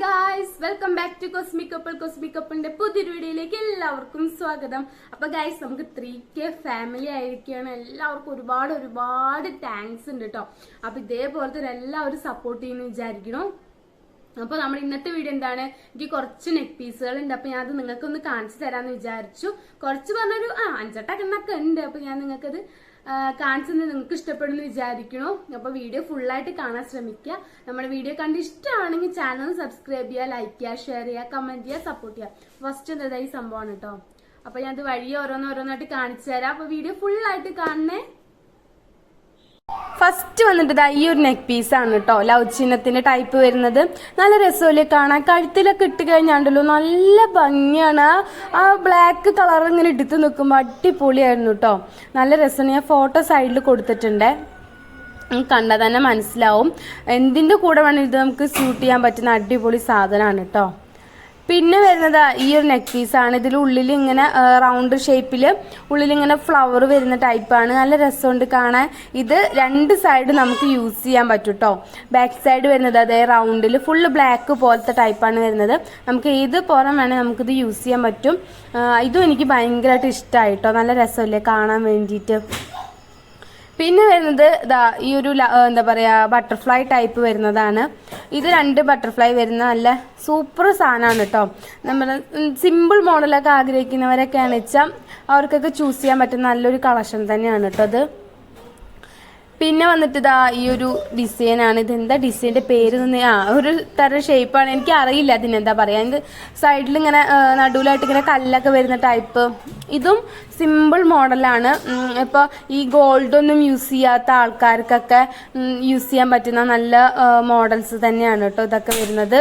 Guys, welcome back to cosmic കപ്പിളിന്റെ പുതിയൊരു വീഡിയോയിലേക്ക് എല്ലാവർക്കും സ്വാഗതം. അപ്പൊ ഗായ്സ്, നമുക്ക് 3K ഫാമിലി ആയിരിക്കുകയാണ്. എല്ലാവർക്കും ഒരുപാട് താങ്ക്സ് ഉണ്ട് കേട്ടോ. അപ്പൊ ഇതേപോലെ തന്നെ എല്ലാവരും സപ്പോർട്ട് ചെയ്യുന്നു വിചാരിക്കണം. അപ്പൊ നമ്മൾ ഇന്നത്തെ വീഡിയോ എന്താണ്, എനിക്ക് കുറച്ച് നെക്ക് പീസുകൾ ഉണ്ട്. അപ്പൊ ഞാൻ അത് നിങ്ങൾക്ക് ഒന്ന് കാണിച്ചു തരാന്ന് വിചാരിച്ചു. കുറച്ച് പറഞ്ഞൊരു 5-8 എണ്ണൊക്കെ ഉണ്ട്. അപ്പൊ ഞാൻ നിങ്ങൾക്കത് കാണിച്ചത് നിങ്ങൾക്ക് ഇഷ്ടപ്പെടുന്നു വിചാരിക്കണോ. അപ്പൊ വീഡിയോ ഫുള്ളായിട്ട് കാണാൻ ശ്രമിക്കുക. നമ്മുടെ വീഡിയോ കണ്ട് ഇഷ്ടമാണെങ്കിൽ ചാനൽ സബ്സ്ക്രൈബ് ചെയ്യുക, ലൈക്ക് ചെയ്യുക, ഷെയർ ചെയ്യുക, കമന്റ് ചെയ്യുക, സപ്പോർട്ട് ചെയ്യുക. ഫസ്റ്റ് എന്താ ഈ സംഭവമാണ് കേട്ടോ. അപ്പൊ ഞാൻ അത് വഴിയെ ഓരോന്നോരോന്നായിട്ട് കാണിച്ചു തരാം. അപ്പൊ വീഡിയോ ഫുള്ളായിട്ട് കാണണേ. ഫസ്റ്റ് വന്നിട്ട് ഈ ഒരു നെക്ക് പീസാണ് കേട്ടോ. ലവ് ചിഹ്നത്തിന്റെ ടൈപ്പ് വരുന്നത്. നല്ല രസമല്ലേ കാണാൻ. കഴുത്തിലൊക്കെ ഇട്ട് കഴിഞ്ഞാണ്ടല്ലോ നല്ല ഭംഗിയാണ്. ആ ബ്ലാക്ക് കളർ ഇങ്ങനെ എടുത്ത് നിൽക്കുമ്പോൾ അടിപൊളിയായിരുന്നു കേട്ടോ. നല്ല രസമാണ്. ഞാൻ ഫോട്ടോ സൈഡിൽ കൊടുത്തിട്ടുണ്ട്, കണ്ടാൽ തന്നെ മനസ്സിലാവും. എന്തിൻ്റെ കൂടെ വേണം ഇത് നമുക്ക് സ്യൂട്ട് ചെയ്യാൻ പറ്റുന്ന അടിപൊളി സാധനമാണ് കേട്ടോ. പിന്നെ വരുന്നത് ഈ ഒരു നെക്ക് പീസാണ്. ഇതിൽ ഉള്ളിൽ ഇങ്ങനെ റൗണ്ട് ഷേപ്പിൽ ഉള്ളിലിങ്ങനെ ഫ്ലവർ വരുന്ന ടൈപ്പാണ്. നല്ല രസമുണ്ട് കാണാൻ. ഇത് രണ്ട് സൈഡ് നമുക്ക് യൂസ് ചെയ്യാൻ പറ്റും കേട്ടോ. ബാക്ക് സൈഡ് വരുന്നത് അതേ റൗണ്ടിൽ ഫുള്ള് ബ്ലാക്ക് പോലത്തെ ടൈപ്പാണ് വരുന്നത്. നമുക്ക് ഏത് പുറം വേണേൽ നമുക്കിത് യൂസ് ചെയ്യാൻ പറ്റും. ഇതും എനിക്ക് ഭയങ്കരമായിട്ട് ഇഷ്ടമായി കേട്ടോ. നല്ല രസമല്ലേ കാണാൻ വേണ്ടിയിട്ട്. പിന്നെ വരുന്നത് ഈ ഒരു എന്താ പറയുക, ബട്ടർഫ്ലൈ ടൈപ്പ് വരുന്നതാണ്. ഇത് 2 ബട്ടർഫ്ലൈ വരുന്ന നല്ല സൂപ്പർ സാധനമാണ് കേട്ടോ. നമ്മൾ സിമ്പിൾ മോഡലൊക്കെ ആഗ്രഹിക്കുന്നവരൊക്കെയാണ് വെച്ചാൽ അവർക്കൊക്കെ ചൂസ് ചെയ്യാൻ പറ്റുന്ന നല്ലൊരു കളക്ഷൻ തന്നെയാണ് കേട്ടോ അത്. പിന്നെ വന്നിട്ട് ഈ ഒരു ഡിസൈനാണ്. ഇതെന്താ ഡിസൈൻ്റെ പേര് ഒരു തരം ഷേപ്പാണ്. എനിക്ക് അറിയില്ല അതിനെന്താ പറയുക. ഇത് സൈഡിൽ ഇങ്ങനെ നടുവിലായിട്ട് ഇങ്ങനെ കല്ലൊക്കെ വരുന്ന ടൈപ്പ്. ഇതും സിമ്പിൾ മോഡലാണ്. ഇപ്പോൾ ഈ ഗോൾഡൊന്നും യൂസ് ചെയ്യാത്ത ആൾക്കാർക്കൊക്കെ യൂസ് ചെയ്യാൻ പറ്റുന്ന നല്ല മോഡൽസ് തന്നെയാണ് കേട്ടോ ഇതൊക്കെ വരുന്നത്.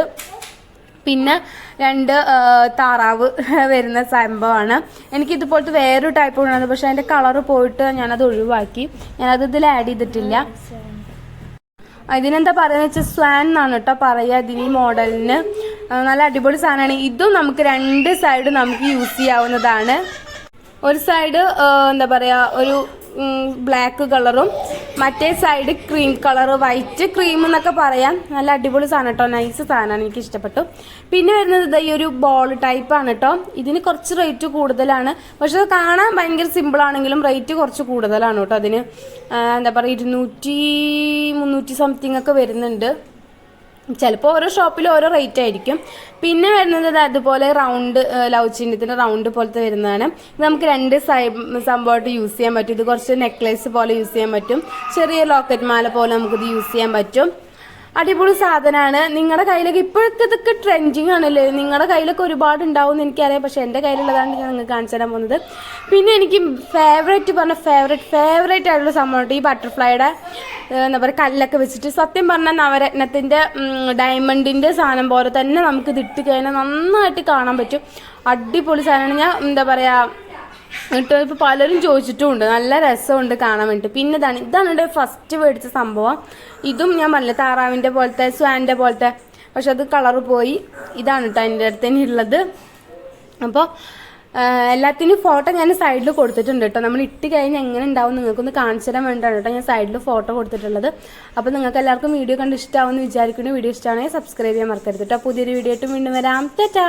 പിന്നെ 2 താറാവ് വരുന്ന സംഭവമാണ്. എനിക്കിതുപോലത്തെ വേറൊരു ടൈപ്പ് ഉള്ളത്, പക്ഷെ അതിൻ്റെ കളറ് പോയിട്ട് ഞാനത് ഒഴിവാക്കി. ഞാനത് ഇതിൽ ആഡ് ചെയ്തിട്ടില്ല. ഇതിനെന്താ പറയുക വെച്ചാൽ സ്വാൻ എന്നാണ് കേട്ടോ പറയുക ഇതിന്. ഈ മോഡലിന് നല്ല അടിപൊളി സാധനമാണ്. ഇതും നമുക്ക് 2 സൈഡ് നമുക്ക് യൂസ് ചെയ്യാവുന്നതാണ്. ഒരു സൈഡ് എന്താ പറയുക ഒരു ബ്ലാക്ക് കളറും മറ്റേ side cream colour, white cream എന്നൊക്കെ പറയാം. നല്ല അടിപൊളി സാധനം കേട്ടോ. നൈസ് സാധനമാണ്, എനിക്ക് ഇഷ്ടപ്പെട്ടു. പിന്നെ വരുന്നത് ഈ ഒരു ബോൾ ടൈപ്പാണ് കേട്ടോ. ഇതിന് കുറച്ച് റേറ്റ് കൂടുതലാണ്, പക്ഷെ അത് കാണാൻ ഭയങ്കര സിമ്പിൾ ആണെങ്കിലും റേറ്റ് കുറച്ച് കൂടുതലാണ് കേട്ടോ. അതിന് എന്താ പറയുക 200-300 സംതിങ് ഒക്കെ വരുന്നുണ്ട്. ചിലപ്പോൾ ഓരോ ഷോപ്പിലും ഓരോ റേറ്റ് ആയിരിക്കും. പിന്നെ വരുന്നത് അതുപോലെ റൗണ്ട് ലവ് ചിഹ്നത്തിൻ്റെ റൗണ്ട് പോലത്തെ വരുന്നതാണ്. ഇത് നമുക്ക് 2 സംഭവമായിട്ട് യൂസ് ചെയ്യാൻ പറ്റും. ഇത് കുറച്ച് നെക്ലേസ് പോലെ യൂസ് ചെയ്യാൻ പറ്റും. ചെറിയ ലോക്കറ്റ് മാല പോലെ നമുക്കിത് യൂസ് ചെയ്യാൻ പറ്റും. അടിപൊളി സാധനമാണ്. നിങ്ങളുടെ കയ്യിലൊക്കെ ഇപ്പോഴത്തെ ഇതൊക്കെ ട്രെൻഡിങ് ആണല്ലേ. നിങ്ങളുടെ കയ്യിലൊക്കെ ഒരുപാട് ഉണ്ടാവും എന്ന് എനിക്കറിയാം, പക്ഷേ എൻ്റെ കയ്യിലുള്ളതാണ് ഞാൻ നിങ്ങൾക്ക് കാണിച്ചു തരാൻ പോകുന്നത്. പിന്നെ എനിക്ക് ഫേവറേറ്റ് ആയിട്ടുള്ള സംഭവമുണ്ട് ഈ ബട്ടർഫ്ലൈയുടെ എന്താ പറയുക കല്ലൊക്കെ വെച്ചിട്ട്. സത്യം പറഞ്ഞാൽ നവരത്നത്തിൻ്റെ ഡയമണ്ടിൻ്റെ സാധനം പോലെ തന്നെ നമുക്ക് ഇതിട്ട് കഴിഞ്ഞാൽ നന്നായിട്ട് കാണാൻ പറ്റും. അടിപൊളി സാധനമാണ്. ഞാൻ എന്താ പറയുക ഇപ്പോൾ പലരും ചോദിച്ചിട്ടുമുണ്ട്. നല്ല രസമുണ്ട് കാണാൻ വേണ്ടിയിട്ട്. പിന്നെ ഇതാണ് എൻ്റെ ഫസ്റ്റ് മേടിച്ച സംഭവം. ഇതും ഞാൻ പറഞ്ഞില്ല താറാവിൻ്റെ പോലത്തെ സ്വാൻ്റെ പോലത്തെ, പക്ഷെ അത് കളറ് പോയി. ഇതാണ് കേട്ടോ എൻ്റെ അടുത്ത് തന്നെ ഉള്ളത്. അപ്പോൾ എല്ലാത്തിനും ഫോട്ടോ ഞാൻ സൈഡിൽ കൊടുത്തിട്ടുണ്ട് കേട്ടോ. നമ്മൾ ഇട്ട് കഴിഞ്ഞാൽ എങ്ങനെ ഉണ്ടാവും നിങ്ങൾക്കൊന്ന് കാണിച്ചു തരാൻ വേണ്ടിയിട്ടാണ് കേട്ടോ ഞാൻ സൈഡിൽ ഫോട്ടോ കൊടുത്തിട്ടുള്ളത്. അപ്പോൾ നിങ്ങൾക്ക് എല്ലാവർക്കും വീഡിയോ കണ്ട് ഇഷ്ടമാവുമെന്ന് വിചാരിക്കുന്നു. വീഡിയോ ഇഷ്ടമാണെങ്കിൽ സബ്സ്ക്രൈബ് ചെയ്യാൻ മറക്കരുത് കേട്ടോ. പുതിയൊരു വീഡിയോ ആയിട്ട് വീണ്ടും വരാം. ടാറ്റാ.